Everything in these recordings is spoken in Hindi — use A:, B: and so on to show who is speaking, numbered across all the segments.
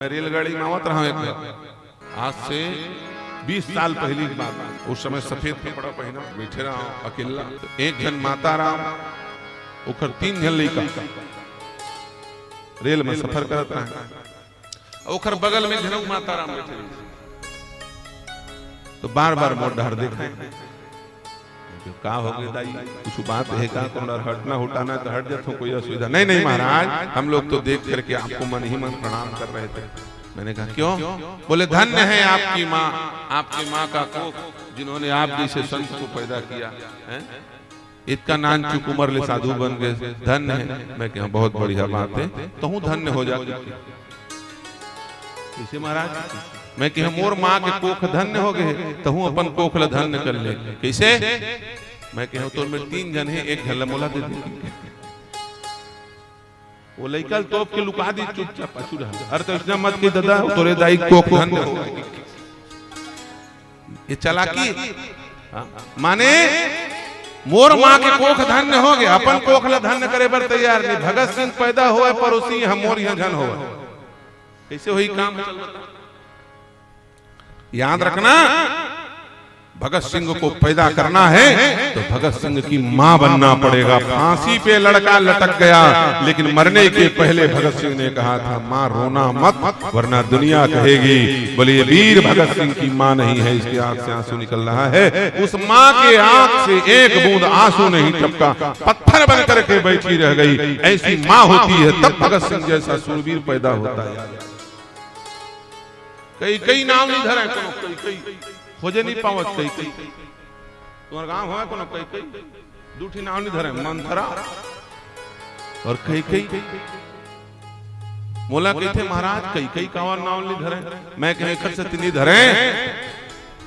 A: रेलगाड़ी में आवत रहा एक आज से 20 साल पहली की बात। उस समय सफेद कपड़ा पहना बैठे रहा अकेला। एक जन माता राम उखर 3 जन लड़का रेल में सफर करत रहा। उखर बगल में जनऊ माता राम बैठे तो बार बार मोड़ ढार देखा का हो गई दाई कुछ बात है का कोनो हटना हुटाना तो हट जाता कोई असुविधा नहीं। नहीं महाराज हम लोग तो देख करके आपको मन ही मन प्रणाम कर रहे थे। मैंने कहा क्यों? बोले धन्य है आपकी माँ का कोख जिन्होंने आप जैसे संत को पैदा किया है। इतना नान चुक उम्र ले साधु बन गए धन्य है। मैं कहा बहुत बढ़िया बात है तो हूँ धन्य हो जाती इसे महाराज। मैं कहा मोर माँ के कोख धन्य हो गए तो हूँ अपन कोख ल धन्य कर ले कैसे? मैं कहा तो मेरे 3 जन है एक झल्ला मोला दे वो लइकल तोप के लुका दी चुपचाप पाछू रहा। अरे तो इतना मत की दादा तोरे दाई कोख धन्य हो ये चालाकी माने मोर माँ के कोख धन्य हो गए अपन कोख ल धन्य करे पर तैयार नहीं। भगत सिंह पैदा हुआ पर उसी हम मोर यहाँ धन हुआ कैसे हुई काम। याद रखना भगत सिंह को पैदा करना है तो भगत सिंह की मां बनना पड़ेगा। फांसी पे लड़का लटक गया लेकिन मरने के पहले भगत सिंह ने कहा था मां रोना मत वरना दुनिया कहेगी बोले वीर भगत सिंह की मां नहीं है इसकी आंख से आंसू निकल रहा है। उस मां के आंख से एक बूंद आंसू नहीं टपका पत्थर बन करके बैठी रह गई। ऐसी मां होती है तब भगत सिंह जैसा सूरवीर पैदा होता है। कई नाम नहीं धरे कई खोजे नहीं पावत कई तुम्हारा गांव है कोनो कई दूठी नाम नहीं धरे मंथरा और कई मोला कही थे महाराज कई कावा नाम नहीं धरे। मैं कहे खर से नहीं धरे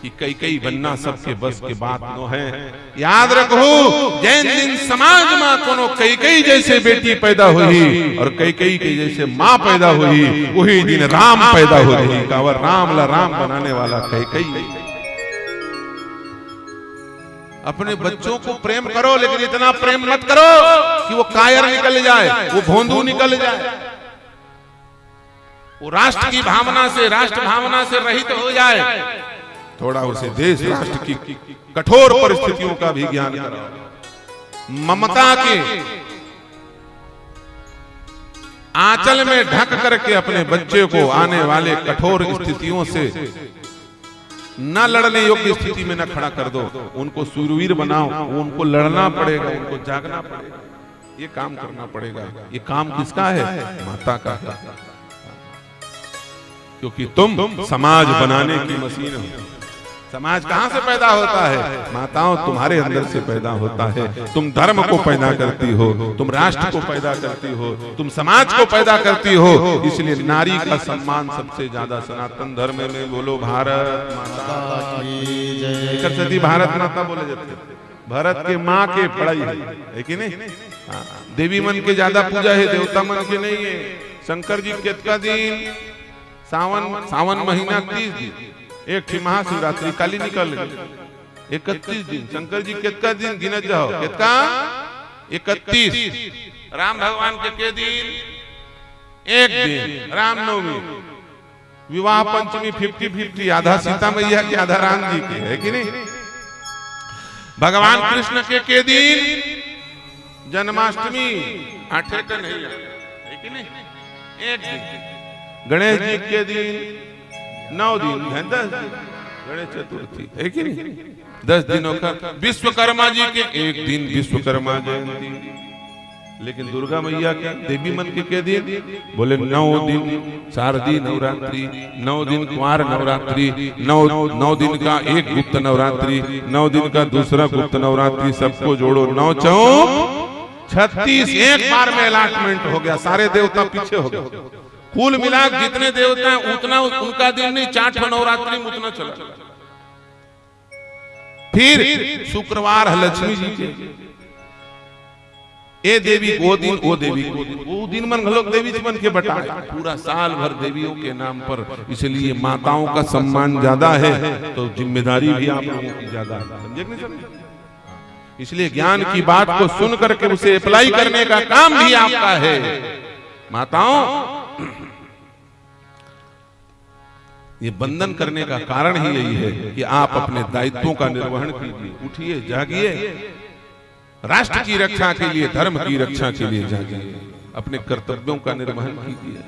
A: कि कई बनना सबके बस के बात नो है। याद रखो जैन दिन समाज में कोनो कई जैसे बेटी पैदा हुई और कई के जैसे माँ पैदा हुई वही दिन राम पैदा हुई। कावर राम ला राम बनाने वाला कई। अपने बच्चों को प्रेम करो लेकिन इतना प्रेम मत करो कि वो कायर निकल जाए वो भोंदू निकल जाए वो राष्ट्र की भावना से राष्ट्र भावना से रहित हो जाए। थोड़ा उसे देश राष्ट्र की कठोर परिस्थितियों का भी ज्ञान कराओ। ममता के आंचल में ढक करके अपने बच्चे को आने वाले कठोर स्थितियों से न लड़ने योग्य स्थिति में न खड़ा कर दो। उनको सूरवीर बनाओ उनको लड़ना पड़ेगा उनको जागना पड़ेगा ये काम करना पड़ेगा। ये काम किसका है? माता का है क्योंकि तुम समाज बनाने की मशीन हो। समाज कहां से पैदा होता है? माताओं तुम्हारे अंदर से पैदा होता है। तुम धर्म को पैदा करती हो तुम राष्ट्र को पैदा करती हो तुम समाज को पैदा करती हो। इसलिए नारी का सम्मान सबसे ज्यादा सनातन धर्म में बोलो भारत माता की जय। सदी भारत माता बोले जाते भारत के माँ के पढ़ाई है कि नहीं? देवी मन के ज्यादा पूजा है देवता मन के नहीं है। शंकर जी कितना दिन सावन महीना 30 दिन एक थी महाशिवरात्रि काली निकल गई 31 दिन। शंकर जी कितना दिन गिनत जाओ कितना 31। राम भगवान के दिन एक दिन रामनवमी विवाह पंचमी 50-50 आधा सीता मैया के आधा राम जी के है कि नहीं? भगवान कृष्ण के दिन जन्माष्टमी 8 नहीं है कि नहीं? एक दिन। गणेश जी के दिन 9 दिन है 10 दिन गणेश चतुर्थी है कि नहीं? 10 दिनों का। विश्वकर्मा जी के एक दिन विश्वकर्मा जयंती। लेकिन दुर्गा मैया के देवी मन के दिन बोले 9 दिन शारदी नवरात्रि 9 दिन कुंवार नवरात्रि 9 दिन का एक गुप्त नवरात्रि 9 दिन का दूसरा गुप्त नवरात्रि सबको जोड़ो 9 चौक 36। एक बार में अलॉटमेंट हो गया सारे देवता पीछे हो गए। कुल मिला जितने देवता हैं उतना उनका दिन नहीं 4 नवरात्रि में उतना चला। फिर शुक्रवार है लक्ष्मी जी के ए देवी वो दिन वो दिन मन लोग देवी मन के बटाए पूरा साल भर देवियों के नाम पर। इसलिए माताओं का सम्मान ज्यादा है तो जिम्मेदारी भी आप लोगों की ज्यादा है। समझे नहीं समझे? इसलिए ज्ञान की बात को सुन करके उसे अप्लाई करने का काम भी आपका है। माताओं ये बंधन करने का कारण ही यही है कि आप अपने दायित्वों का निर्वहन कीजिए, उठिए, जागिए, राष्ट्र की रक्षा के लिए, धर्म की रक्षा के लिए जागिए, अपने कर्तव्यों का निर्वहन कीजिए।